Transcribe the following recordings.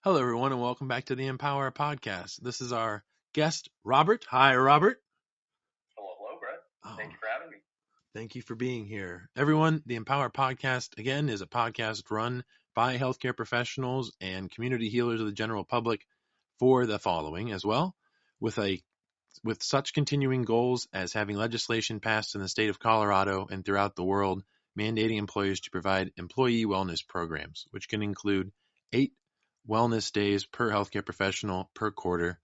Hello, everyone, and welcome back to the Empower podcast. This is our guest, Robert. Hi, Robert. Hello, Brett. Thank Oh, you for having me. thank you for being here. Everyone, the Empower podcast, again, is a podcast run by healthcare professionals and community healers of the general public for the following as well, with such continuing goals as having legislation passed in the state of Colorado and throughout the world mandating employers to provide employee wellness programs, which can include 8 wellness days per healthcare professional per quarter,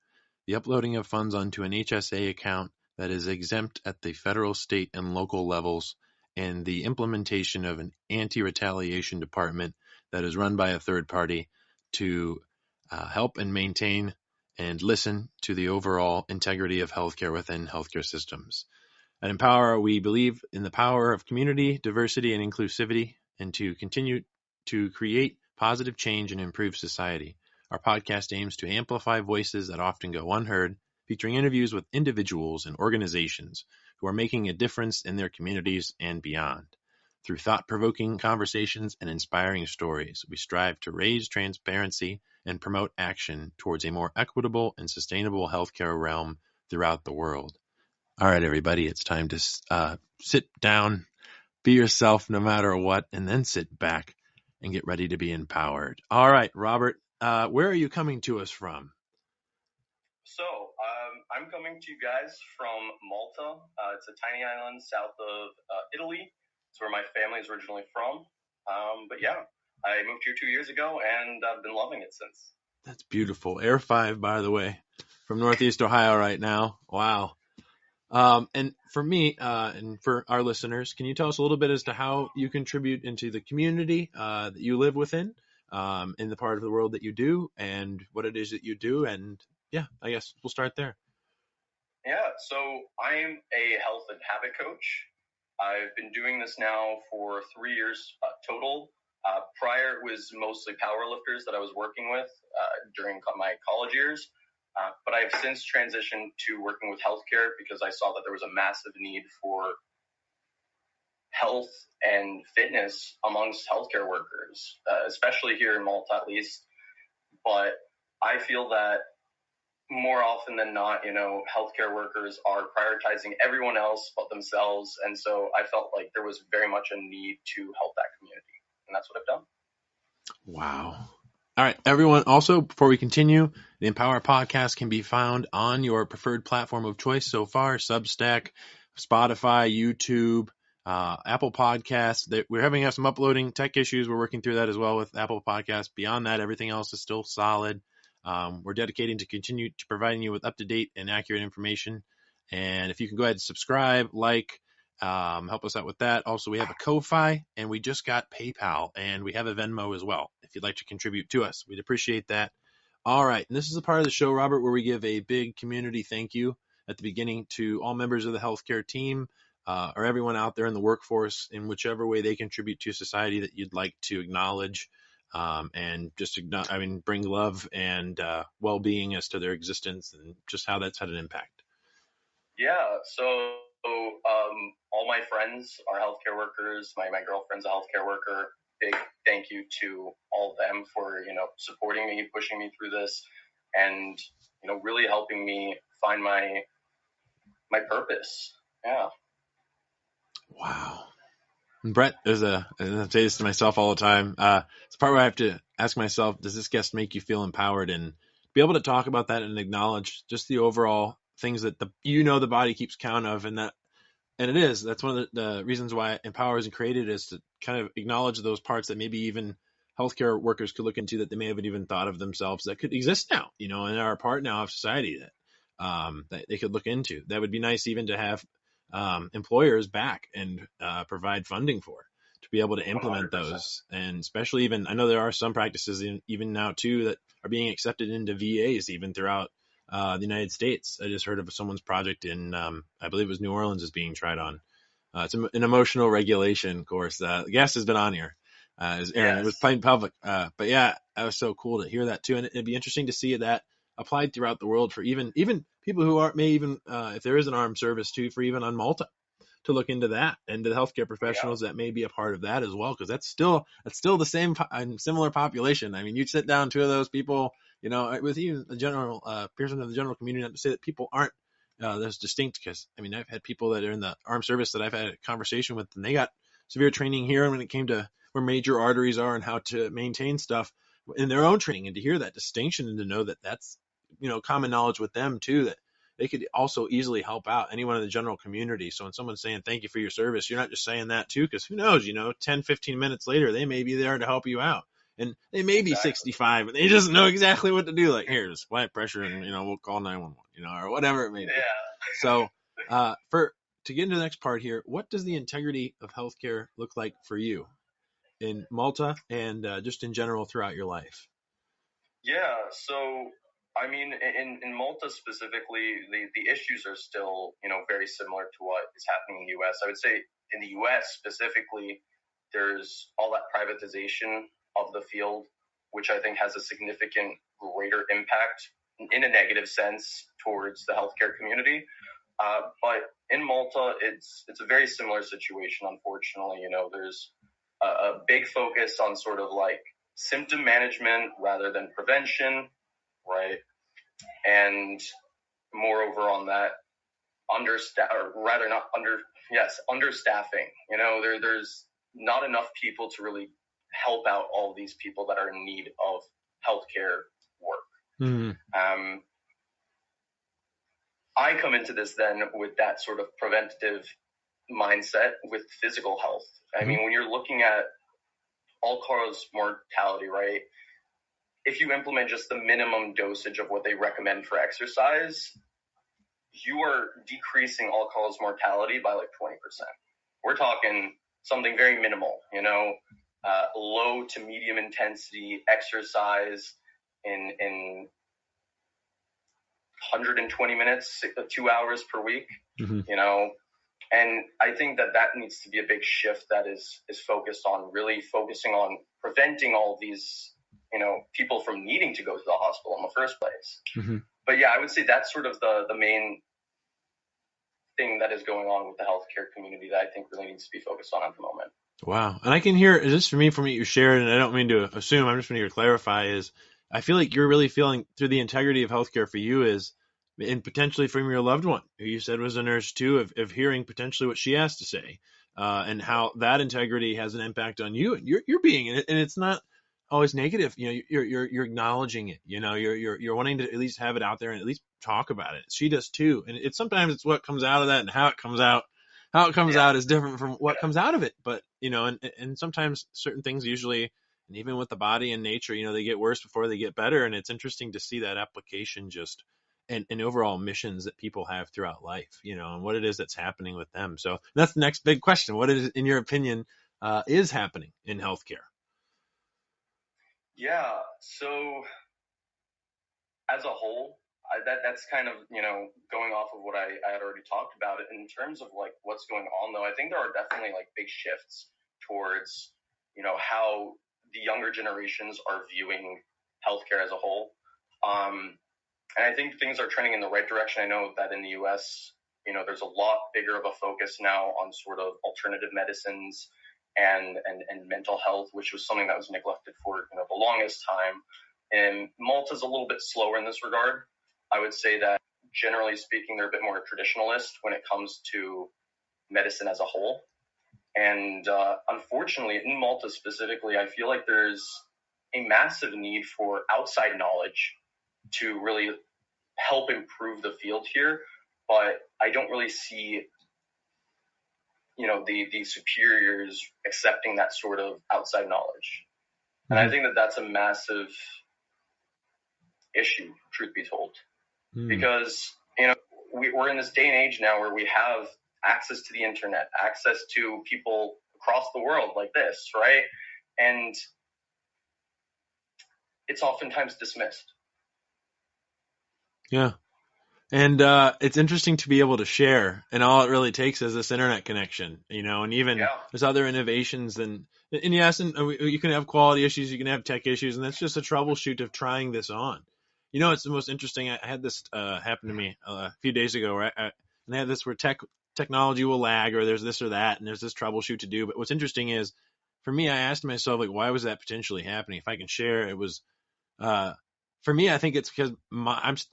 the uploading of funds onto an HSA account that is exempt at the federal, state, and local levels, and the implementation of an anti-retaliation department that is run by a third party to help and maintain and listen to the overall integrity of healthcare within healthcare systems. At Empower, we believe in the power of community, diversity, and inclusivity, and to continue to create positive change and improve society. Our podcast aims to amplify voices that often go unheard, featuring interviews with individuals and organizations who are making a difference in their communities and beyond. Through thought-provoking conversations and inspiring stories, we strive to raise transparency and promote action towards a more equitable and sustainable healthcare realm throughout the world. All right, everybody, it's time to sit down, be yourself no matter what, and then sit back and get ready to be empowered. All right, Robert, where are you coming to us from? I'm coming to you guys from Malta. It's a tiny island south of Italy. It's where my family is originally from. But yeah, I moved here 2 years ago, and I've been loving it since. That's beautiful. Air 5, by the way, from Northeast Ohio right now. Wow. And for me, and for our listeners, can you tell us a little bit as to how you contribute into the community that you live within, in the part of the world that you do, and what it is that you do? And yeah, I guess we'll start there. Yeah, so I'm a health and habit coach. I've been doing this now for 3 years total. Prior, it was mostly powerlifters that I was working with during my college years. But I've since transitioned to working with healthcare because I saw that there was a massive need for health and fitness amongst healthcare workers, especially here in Malta at least. But I feel that more often than not, healthcare workers are prioritizing everyone else but themselves. And so I felt like there was very much a need to help that community. And that's what I've done. Wow. All right, everyone. Also, before we continue, the Empower podcast can be found on your preferred platform of choice so far: Substack, Spotify, YouTube, Apple Podcasts. We're having some uploading tech issues. We're working through that as well with Apple Podcasts. Beyond that, everything else is still solid. We're dedicating to continue to providing you with up-to-date and accurate information. And if you can go ahead and subscribe, help us out with that. Also, we have a Ko-Fi, and we just got PayPal, and we have a Venmo as well. If you'd like to contribute to us, we'd appreciate that. All right, and this is a part of the show, Robert, where we give a big community thank you at the beginning to all members of the healthcare team, or everyone out there in the workforce in whichever way they contribute to society that you'd like to acknowledge, and just bring love and well-being as to their existence and just how that's had an impact. Yeah, so all my friends are healthcare workers. My girlfriend's a healthcare worker. Big thank you to all of them for, supporting me, pushing me through this, and, really helping me find my purpose. Yeah. Wow. And Brett, and I say this to myself all the time, it's the part where I have to ask myself, does this guest make you feel empowered? And be able to talk about that and acknowledge just the overall things that the body keeps count of, and it is. That's one of the reasons why Empower isn't created, is to kind of acknowledge those parts that maybe even healthcare workers could look into that they may haven't even thought of themselves that could exist now, and are a part now of society that they could look into. That would be nice even to have employers back and provide funding for, to be able to implement 100%. Those. And especially I know there are some practices even now too that are being accepted into VAs even throughout the United States. I just heard of someone's project in, I believe it was New Orleans, is being tried on. It's an emotional regulation course. The guest has been on here. Aaron, yes. It was plain public. But yeah, that was so cool to hear that too. And it'd be interesting to see that applied throughout the world for even people who may even, if there is an armed service too, for even on Malta, to look into that, and to the healthcare Yeah, professionals that may be a part of that as well, because that's still the same similar population. I mean, you sit down two of those people, with even the general person of the general community, not to say that people aren't there's distinct, because I mean, I've had people that are in the armed service that I've had a conversation with, and they got severe training here when it came to where major arteries are and how to maintain stuff in their own training, and to hear that distinction and to know that that's common knowledge with them too, that they could also easily help out anyone in the general community. So when someone's saying thank you for your service, you're not just saying that too, because who knows, 10, 15 minutes later, they may be there to help you out. And they may be exactly. 65 and they just know exactly what to do. Like, here's blood pressure, and we'll call 911, or whatever it may be. Yeah. So, to get into the next part here, what does the integrity of healthcare look like for you in Malta and just in general throughout your life? Yeah, so I mean, in Malta specifically, the issues are still, very similar to what is happening in the U.S. I would say in the U.S. specifically, there's all that privatization of the field, which I think has a significant greater impact in a negative sense towards the healthcare community. But in Malta, it's a very similar situation. Unfortunately, there's a big focus on sort of like symptom management rather than prevention, right? And moreover on that, understaffing. There's not enough people to really help out all these people that are in need of healthcare work. Mm-hmm. I come into this then with that sort of preventative mindset with physical health. I mean, when you're looking at all-cause mortality, right? If you implement just the minimum dosage of what they recommend for exercise, you are decreasing all-cause mortality by like 20%. We're talking something very minimal, low to medium intensity exercise in 120 minutes, 2 hours per week, And I think that needs to be a big shift that is really focusing on preventing all of these, people from needing to go to the hospital in the first place. Mm-hmm. But yeah, I would say that's sort of the main thing that is going on with the healthcare community that I think really needs to be focused on at the moment. Wow. And I can hear, just from what you shared, and I don't mean to assume, I'm just going to clarify, is I feel like you're really feeling through the integrity of healthcare for you is, and potentially from your loved one, who you said was a nurse too, of hearing potentially what she has to say, and how that integrity has an impact on you and your being. And it's not always negative. You're acknowledging it. You're wanting to at least have it out there and at least talk about it. She does too. And it's sometimes what comes out of that and how it comes out. How it comes out is different from what comes out of it. But, and sometimes certain things usually, and even with the body and nature, they get worse before they get better. And it's interesting to see that application just and overall missions that people have throughout life, and what it is that's happening with them. So that's the next big question. What is, in your opinion, is happening in healthcare? Yeah. So as a whole, that's kind of, going off of what I had already talked about. In terms of like what's going on, though, I think there are definitely like big shifts towards, how the younger generations are viewing healthcare as a whole. And I think things are trending in the right direction. I know that in the US, there's a lot bigger of a focus now on sort of alternative medicines and mental health, which was something that was neglected for, the longest time. And Malta's a little bit slower in this regard. I would say that generally speaking, they're a bit more traditionalist when it comes to medicine as a whole. And unfortunately, in Malta specifically, I feel like there's a massive need for outside knowledge to really help improve the field here. But I don't really see, the superiors accepting that sort of outside knowledge. And I think that that's a massive issue, truth be told, because, we're in this day and age now where we have access to the internet, access to people across the world like this, right? And it's oftentimes dismissed. Yeah. And it's interesting to be able to share, and all it really takes is this internet connection, and even there's other innovations, and yes, and you can have quality issues, you can have tech issues, and that's just a troubleshoot of trying this on. It's the most interesting. I had this happen to me a few days ago, right? And I had this where tech technology will lag, or there's this or that, and there's this troubleshoot to do. But what's interesting is, for me, I asked myself, like, why was that potentially happening? If I can share, it was uh, for me, I think it's because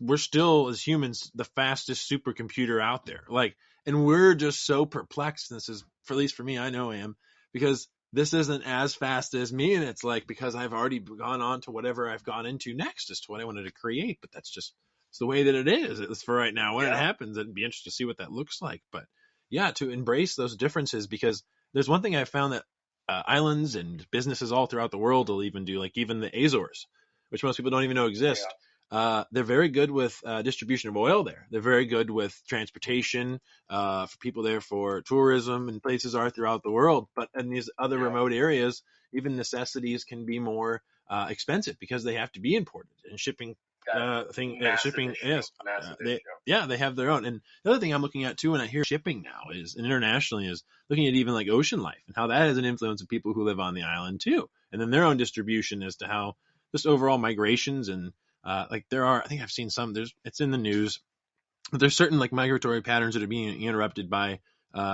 we're still, as humans, the fastest supercomputer out there. Like, and we're just so perplexed. This is, for at least for me, I know I am, because this isn't as fast as me, and it's like because I've already gone on to whatever I've gone into next as to what I wanted to create. But that's just it's the way that it is. It's for right now. When it happens, it'd be interesting to see what that looks like. But yeah, to embrace those differences, because there's one thing I found that islands and businesses all throughout the world will even do, like even the Azores, which most people don't even know exist. They're very good with distribution of oil there. They're very good with transportation for people there for tourism, and places are throughout the world. But in these other remote areas, even necessities can be more expensive because they have to be imported, and shipping shipping issue. they have their own. And the other thing I'm looking at too when I hear shipping now is, and internationally, is looking at even like ocean life and how that has an influence on people who live on the island too, and then their own distribution as to how just overall migrations. And like there are, I think I've seen some, it's in the news, but there's certain like migratory patterns that are being interrupted by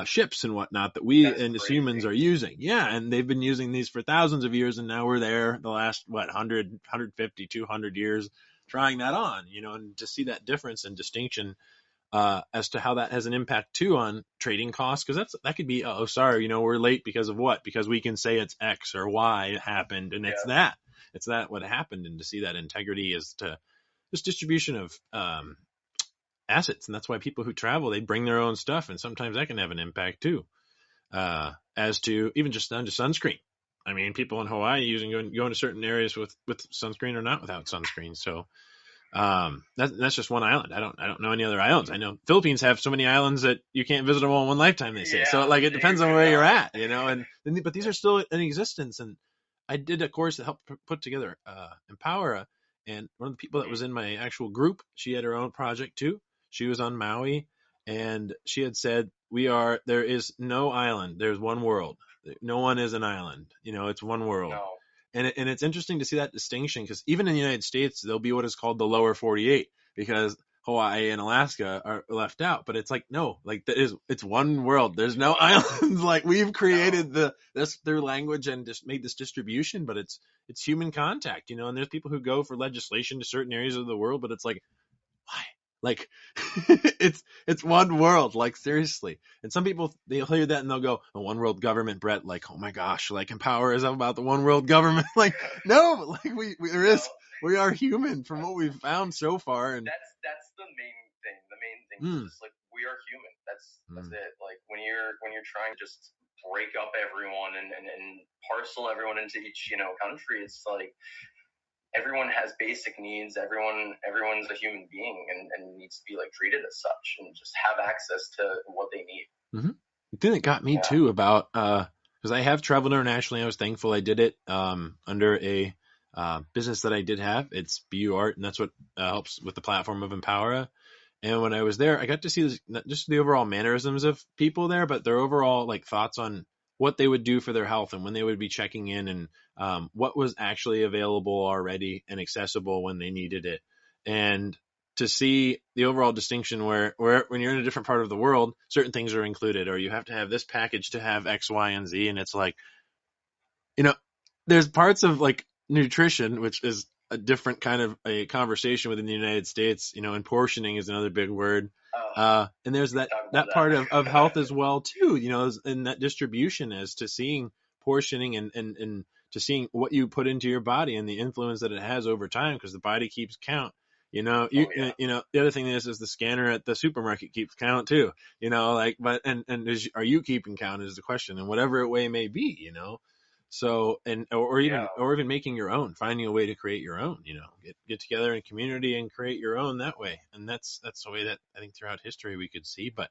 ships and whatnot that we and as humans are using. Yeah, and they've been using these for thousands of years, and now we're there the last 150, 200 years trying that on, and to see that difference and distinction as to how that has an impact too on trading costs, because that could be, oh sorry, we're late because of what, because we can say it's X or Y happened, and it's that what happened. And to see that integrity is to this distribution of assets, and that's why people who travel, they bring their own stuff, and sometimes that can have an impact too. As to even just down to sunscreen, I mean, people in Hawaii going to certain areas with sunscreen or not without sunscreen. So that's just one island. I don't know any other islands. I know Philippines have so many islands that you can't visit them all in one lifetime, they say. So like it depends on where you're at, but these are still in existence. And I did a course that helped put together Empowera, and one of the people that was in my actual group, she had her own project too. She was on Maui, and she had said, there is no island, there's one world. No one is an island, it's one world. No. And it's interesting to see that distinction, because even in the United States, there'll be what is called the lower 48, because Hawaii and Alaska are left out. But it's like, no, like it's one world. There's no islands. Like we've created their language and just made this distribution, but it's human contact, and there's people who go for legislation to certain areas of the world, but it's like, why? Like it's one world, like seriously. And some people, they'll hear that and they'll go, a one world government, Brett, like, oh my gosh, like Empower is about the one world government. Like, no, like we are human from what we've found so far. And that's the main thing. The main thing is just like we are human. That's it. Like when you're trying to just break up everyone and parcel everyone into each country, it's like everyone has basic needs. Everyone's a human being and needs to be like treated as such and just have access to what they need. Mm-hmm. The thing that got me too about because I have traveled internationally, I was thankful I did it under a business that I did have. It's BU Art, and that's what helps with the platform of Empowera. And when I was there, I got to see not just the overall mannerisms of people there, but their overall like thoughts on what they would do for their health and when they would be checking in, and what was actually available already and accessible when they needed it. And to see the overall distinction where when you're in a different part of the world, certain things are included, or you have to have this package to have X, Y, and Z. And it's like, there's parts of like nutrition, which is a different kind of a conversation within the United States, and portioning is another big word. And there's that part of health as well too, in that distribution as to seeing portioning and to seeing what you put into your body and the influence that it has over time, because the body keeps count. The other thing is the scanner at the supermarket keeps count too, but are you keeping count is the question, and whatever way may be, So, or even making your own, finding a way to create your own, get together in a community and create your own that way. And that's the way that I think throughout history we could see. But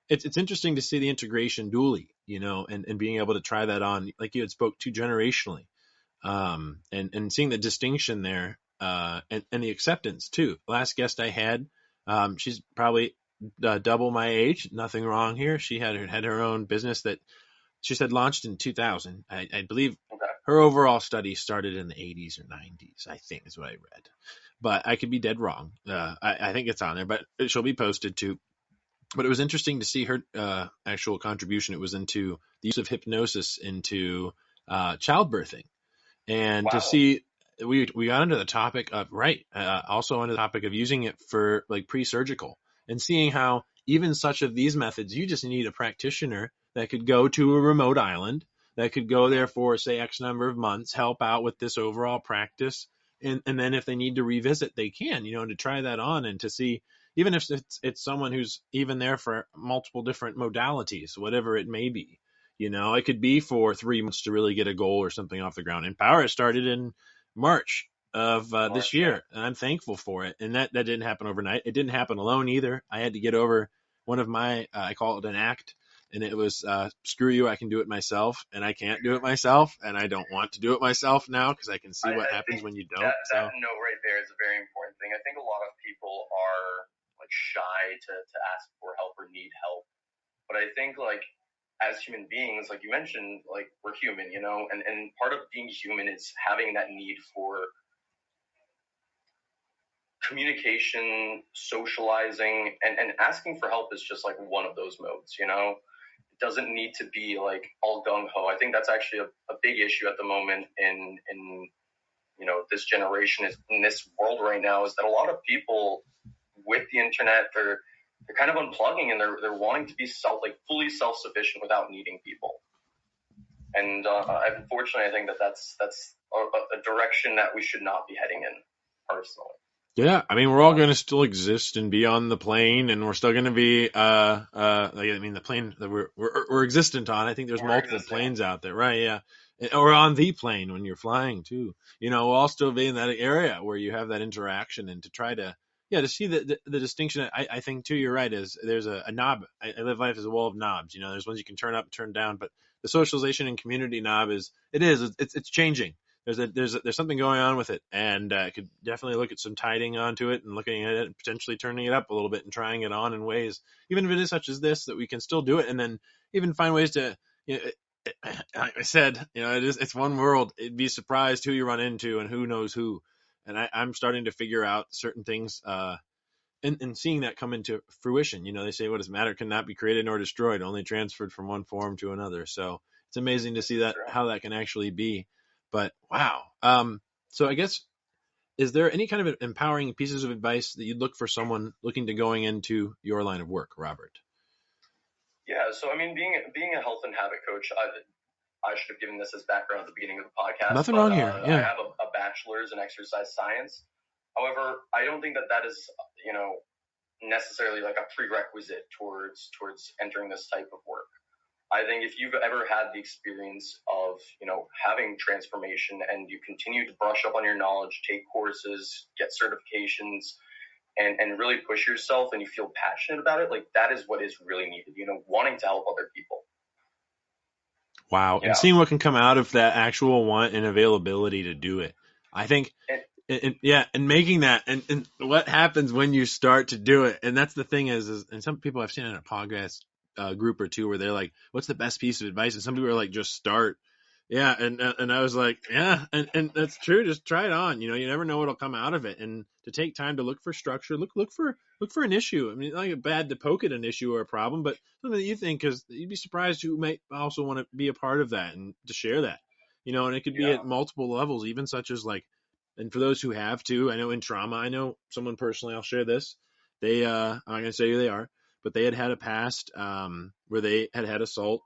it's interesting to see the integration dually, and being able to try that on, like you had spoke to, generationally, and seeing the distinction there, and the acceptance too. Last guest I had, she's probably double my age. Nothing wrong here. She had her own business that she said launched in 2000. I believe her overall study started in the 80s or 90s, I think is what I read. But I could be dead wrong. I think it's on there, but she'll be posted too. but it was interesting to see her actual contribution. It was into the use of hypnosis into childbirthing, and to Wow. see we got into the topic of also into the topic of using it for like pre-surgical, and seeing how even such of these methods, you just need a practitioner that could go to a remote island, that could go there Hmm. for say X number of months, help out with this overall practice, and then if they need to revisit, they can, to try that on and to see, even if it's someone who's even there for multiple different modalities, whatever it may be. It could be for 3 months to really get a goal or something off the ground. And Power started in March of this March, yeah. year, and I'm thankful for it. And that didn't happen overnight. It didn't happen alone either. I had to get over one of my, I call it an act, and it was screw you, I can do it myself, and I can't do it myself, and I don't want to do it myself now because I can see what I happens think when you don't. that So note right there is a very important thing. I think a lot of people are like shy to ask for help or need help. But I think like as human beings, like you mentioned, like we're human, and part of being human is having that need for communication, socializing, and asking for help is just like one of those modes. It doesn't need to be like all gung ho. I think that's actually a big issue at the moment in this generation, is in this world right now, is that a lot of people with the internet, they're kind of unplugging, and they're wanting to be fully self sufficient without needing people. And unfortunately, I think that's a direction that we should not be heading in, personally. yeah, I mean, we're all going to still exist and be on the plane, and we're still going to be, the plane that we're existent on. I think there's We're multiple existing. planes out there, right? Yeah, or on the plane when you're flying too. We'll all still be in that area where you have that interaction, and to try to, yeah, to see the distinction. I think too, you're right. Is there's a knob. I live life as a wall of knobs. There's ones you can turn up, turn down, but the socialization and community knob it's changing. There's something going on with it, and I could definitely look at some tidying onto it and looking at it and potentially turning it up a little bit and trying it on in ways, even if it is such as this, that we can still do it, and then even find ways to, like I said, it's one world. It'd be surprised who you run into and who knows who, and I'm starting to figure out certain things. And seeing that come into fruition. They say what is matter cannot be created nor destroyed, only transferred from one form to another. So it's amazing to see that, True. how that can actually be. But wow. So I guess, is there any kind of empowering pieces of advice that you'd look for someone looking to going into your line of work, Robert? Yeah. So I mean, being a health and habit coach, I should have given this as background at the beginning of the podcast, Nothing but wrong here. I Yeah. have a bachelor's in exercise science. However, I don't think that is necessarily like a prerequisite towards entering this type of work. I think if you've ever had the experience of, having transformation, and you continue to brush up on your knowledge, take courses, get certifications, and really push yourself, and you feel passionate about it, like that is what is really needed, wanting to help other people. Wow. And Yeah. seeing what can come out of that actual want and availability to do it. I think, And yeah, and making that, and what happens when you start to do it. And that's the thing is, and some people I've seen in a podcast group or two where they're like, what's the best piece of advice? And some people are like, just start. Yeah. And I was like, yeah, and that's true. Just try it on. You never know what'll come out of it. And to take time to look for structure, look for an issue. I mean, like bad to poke at an issue or a problem, but something that you think, because you'd be surprised who might also want to be a part of that and to share that. And it could be at yeah, multiple levels, even such as like, and for those who have to, I know in trauma, I know someone personally, I'll share this. I'm not going to say who they are, but they had a past where they had assault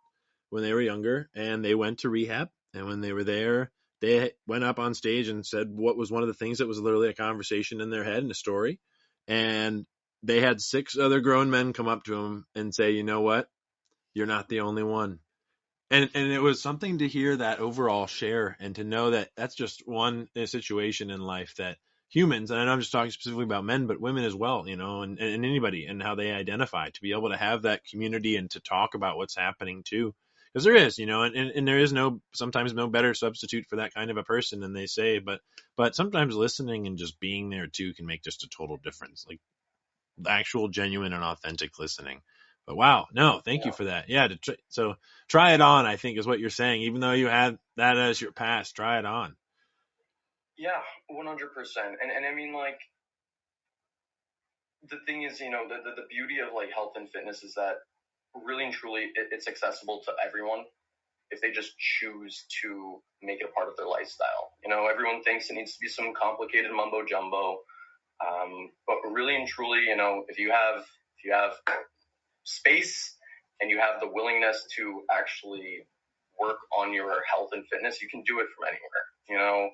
when they were younger, and they went to rehab. And when they were there, they went up on stage and said what was one of the things that was literally a conversation in their head and a story. And they had 6 other grown men come up to them and say, you know what? You're not the only one. And it was something to hear that overall share, and to know that that's just one situation in life that humans, and I'm just talking specifically about men, but women as well, and anybody, and how they identify, to be able to have that community and to talk about what's happening too. Because there is, and there is sometimes no better substitute for that kind of a person than they say, but sometimes listening and just being there too can make just a total difference. Like actual genuine and authentic listening. But wow, no, thank you yeah, for that. Yeah, so try it on, I think, is what you're saying. Even though you had that as your past, try it on. yeah, 100%. And I mean, like, the thing is, the beauty of like health and fitness is that really and truly it's accessible to everyone if they just choose to make it a part of their lifestyle. Everyone thinks it needs to be some complicated mumbo jumbo, but really and truly, if you have space and you have the willingness to actually work on your health and fitness, you can do it from anywhere.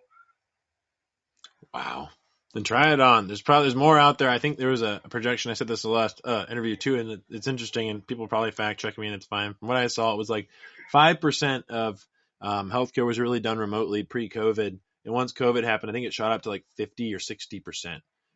Wow. Then try it on. There's more out there. I think there was a projection. I said this the last interview too, and it's interesting, and people probably fact check me, and it's fine. From what I saw, it was like 5% of healthcare was really done remotely pre-COVID, and once COVID happened, I think it shot up to like 50 or 60%.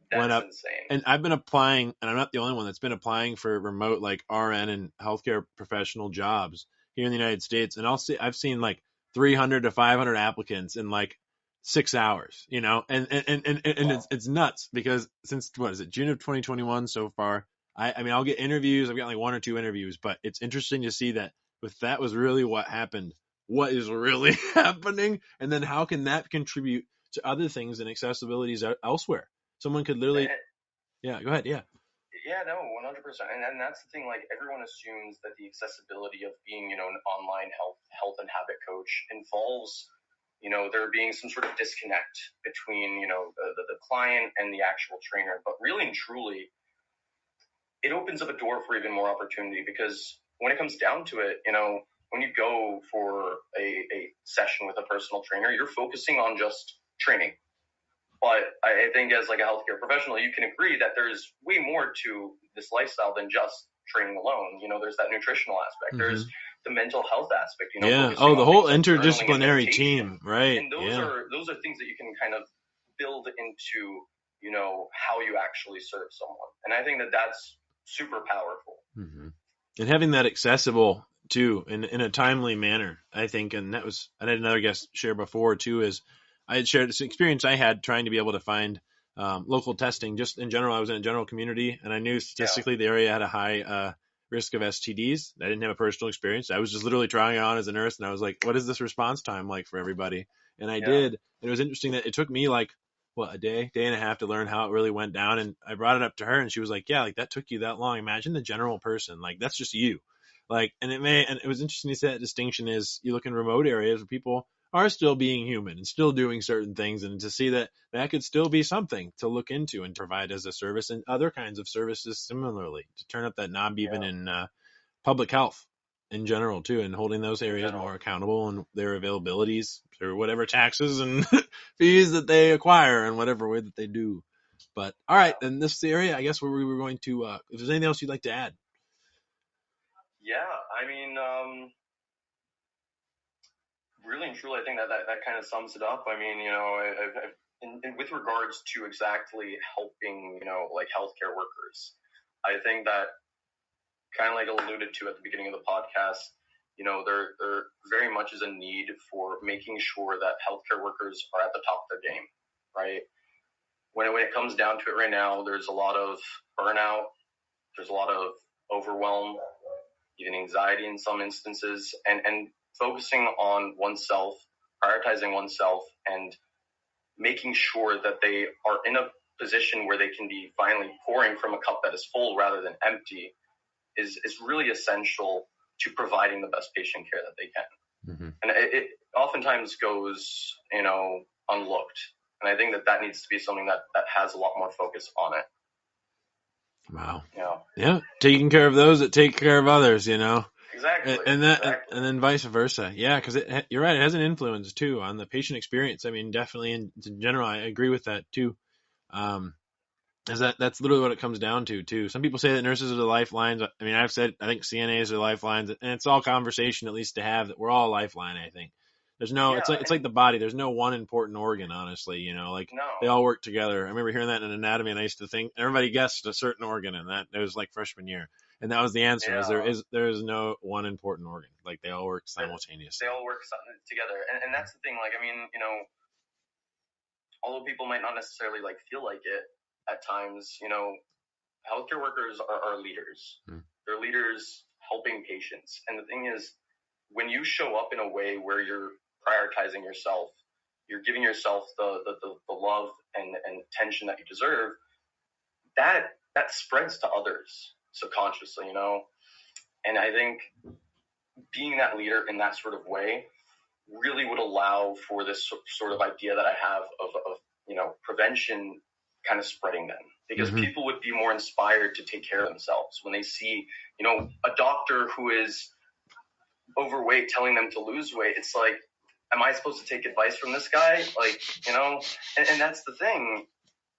Went That's up, insane. and I've been applying, and I'm not the only one that's been applying for remote like RN and healthcare professional jobs here in the United States, and I've seen like 300 to 500 applicants in like 6 hours, and Wow. it's nuts because since what is it, June of 2021 so far, I mean, I'll get interviews. I've got like one or two interviews, but it's interesting to see that if that was really what happened, what is really happening, and then how can that contribute to other things and accessibilities elsewhere? Someone could literally, yeah, go ahead, yeah. Yeah, no, 100%. And that's the thing, like everyone assumes that the accessibility of being, an online health and habit coach involves, there being some sort of disconnect between, the client and the actual trainer. But really and truly, it opens up a door for even more opportunity because when it comes down to it, when you go for a session with a personal trainer, you're focusing on just training. But I think as like a healthcare professional, you can agree that there's way more to this lifestyle than just training alone. There's that nutritional aspect. Mm-hmm. There's the mental health aspect, Yeah. focusing Oh, the on whole things like journaling and interdisciplinary meditation. team, right? And those Yeah. are things that you can kind of build into, how you actually serve someone. And I think that that's super powerful. Mm-hmm. And having that accessible too in a timely manner, I think, and I had another guest share before too, is I had shared this experience I had trying to be able to find local testing. Just in general, I was in a general community, and I knew Yeah. statistically the area had a high risk of STDs. I didn't have a personal experience. I was just literally trying it on as a nurse, and I was like, "What is this response time like for everybody?" And I Yeah. did. And it was interesting that it took me like what, a day and a half to learn how it really went down. And I brought it up to her, and she was like, "Yeah, like that took you that long. Imagine the general person. Like that's just you." Like, and it was interesting to see that distinction is you look in remote areas where people are still being human and still doing certain things, and to see that that could still be something to look into and provide as a service, and other kinds of services similarly to turn up that knob even Yeah. in public health in general too, and holding those In areas general. more accountable and their availabilities through whatever taxes and fees that they acquire and whatever way that they do. But all right, Yeah. in this area, I guess where we were going to, if there's anything else you'd like to add. Yeah. I mean, really and truly, I think that kind of sums it up. I mean, with regards to exactly helping, like healthcare workers, I think that kind of like alluded to at the beginning of the podcast, there very much is a need for making sure that healthcare workers are at the top of their game, right? When it comes down to it right now, there's a lot of burnout, there's a lot of overwhelm, even anxiety in some instances, and focusing on oneself, prioritizing oneself, and making sure that they are in a position where they can be finally pouring from a cup that is full rather than empty is really essential to providing the best patient care that they can. Mm-hmm. And it oftentimes goes, unlooked. And I think that needs to be something that has a lot more focus on it. Wow. Yeah. Yeah, taking care of those that take care of others, Exactly. and then vice versa. Yeah, because you're right. It has an influence too on the patient experience. I mean, definitely in general, I agree with that too. Um, is that's literally what it comes down to too. Some people say that nurses are the lifelines. I mean, I've said I think CNAs are lifelines, and it's all conversation at least to have that we're all a lifeline. I think there's no. Yeah. It's like the body. There's no one important organ, honestly. Like No. they all work together. I remember hearing that in anatomy, and I used to think everybody guessed a certain organ, and that it was like freshman year, and that was the answer. Is Yeah. there is no one important organ. Like they all work They simultaneously. all work together. And that's the thing. Like, I mean, although people might not necessarily like feel like it at times, healthcare workers are leaders. Mm. They're leaders helping patients. And the thing is, when you show up in a way where you're prioritizing yourself, you're giving yourself the love and attention that you deserve, that that spreads to others subconsciously, and I think being that leader in that sort of way really would allow for this sort of idea that I have of prevention kind of spreading then, because people would be more inspired to take care of themselves when they see, a doctor who is overweight telling them to lose weight. It's like, am I supposed to take advice from this guy? Like, and that's the thing.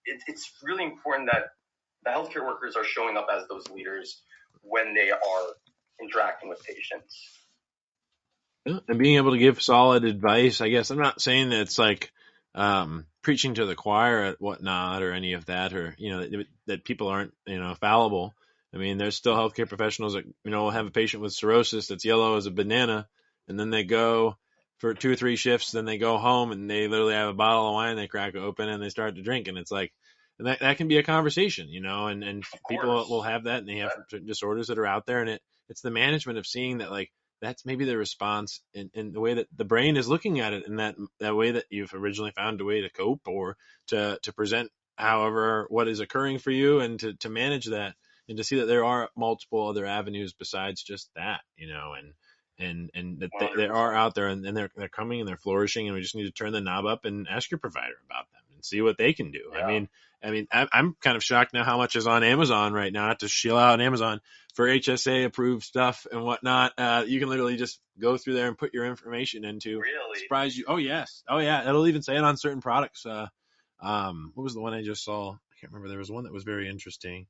It's really important that the healthcare workers are showing up as those leaders when they are interacting with patients. And being able to give solid advice, I guess. I'm not saying that it's like preaching to the choir at whatnot or any of that, or that people aren't fallible. I mean, there's still healthcare professionals that have a patient with cirrhosis that's yellow as a banana, and then they go for 2 or 3 shifts, then they go home and they literally have a bottle of wine, they crack it open and they start to drink, and it's like that can be a conversation, and people will have that, and they have disorders that are out there, and it's the management of seeing that, like, that's maybe the response in the way that the brain is looking at it, in that way that you've originally found a way to cope or to present however what is occurring for you, and to manage that, and to see that there are multiple other avenues besides just that, and that they are out there, and they're coming and they're flourishing, and we just need to turn the knob up and ask your provider about them and see what they can do. Yeah. I'm kind of shocked now how much is on Amazon right now. Not to shill out Amazon for HSA approved stuff and whatnot. You can literally just go through there and put your information into. Really? Surprise you. Oh yes. Oh yeah. It'll even say it on certain products. What was the one I just saw? I can't remember. There was one that was very interesting.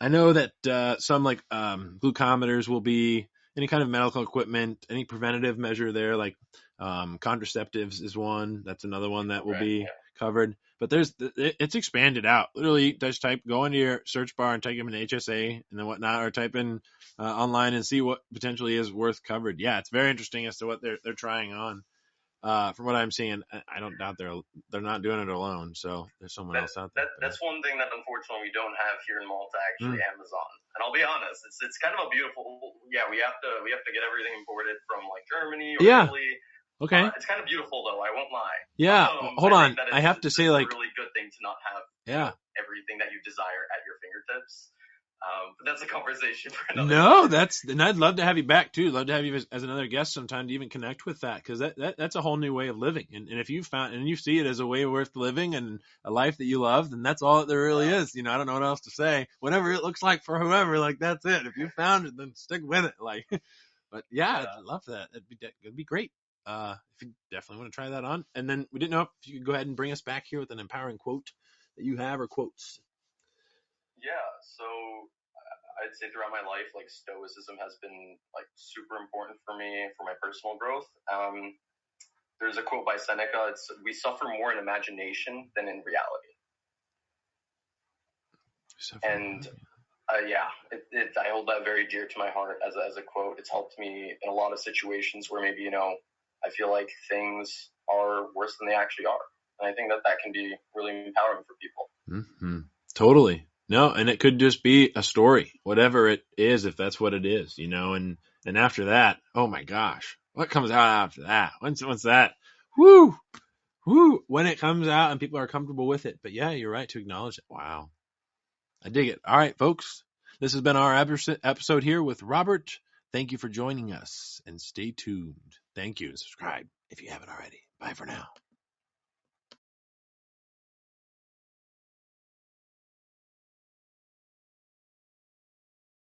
I know that some like glucometers will be any kind of medical equipment, any preventative measure there, like contraceptives is one. That's another one that will be covered. But it's expanded out. Literally, just go into your search bar and type in HSA and then whatnot, or type in online and see what potentially is worth covered. Yeah, it's very interesting as to what they're trying on. From what I'm seeing, I don't doubt they're not doing it alone. So there's someone else out there. That's one thing that unfortunately we don't have here in Malta. Actually, Amazon. And I'll be honest, it's kind of a beautiful. Yeah, we have to get everything imported from like Germany or Italy. Okay. It's kind of beautiful though. I won't lie. Yeah. Hold on. I have to say, like, a really good thing to not have everything that you desire at your fingertips. But that's a conversation for another. No, and I'd love to have you back too. Love to have you as another guest sometime to even connect with that, because that's a whole new way of living. And if you found and you see it as a way worth living and a life that you love, then that's all that there really is. I don't know what else to say. Whatever it looks like for whoever, like, that's it. If you found it, then stick with it. Like, but yeah, I'd love that. It'd be great. If you definitely want to try that on. And then we didn't know if you could go ahead and bring us back here with an empowering quote that you have, or quotes. Yeah, so I'd say throughout my life, like, stoicism has been like super important for me for my personal growth. There's a quote by Seneca. It's, "We suffer more in imagination than in reality." And I hold that very dear to my heart as a quote. It's helped me in a lot of situations where maybe I feel like things are worse than they actually are, and I think that can be really empowering for people. Mm-hmm. Totally. No, and it could just be a story, whatever it is, if that's what it is, and after that, oh my gosh, what comes out after that? Once that, whoo, when it comes out and people are comfortable with it. But yeah, you're right to acknowledge it. Wow. I dig it. All right, folks, this has been our episode here with Robert. Thank you for joining us, and stay tuned. Thank you, and subscribe if you haven't already. Bye for now.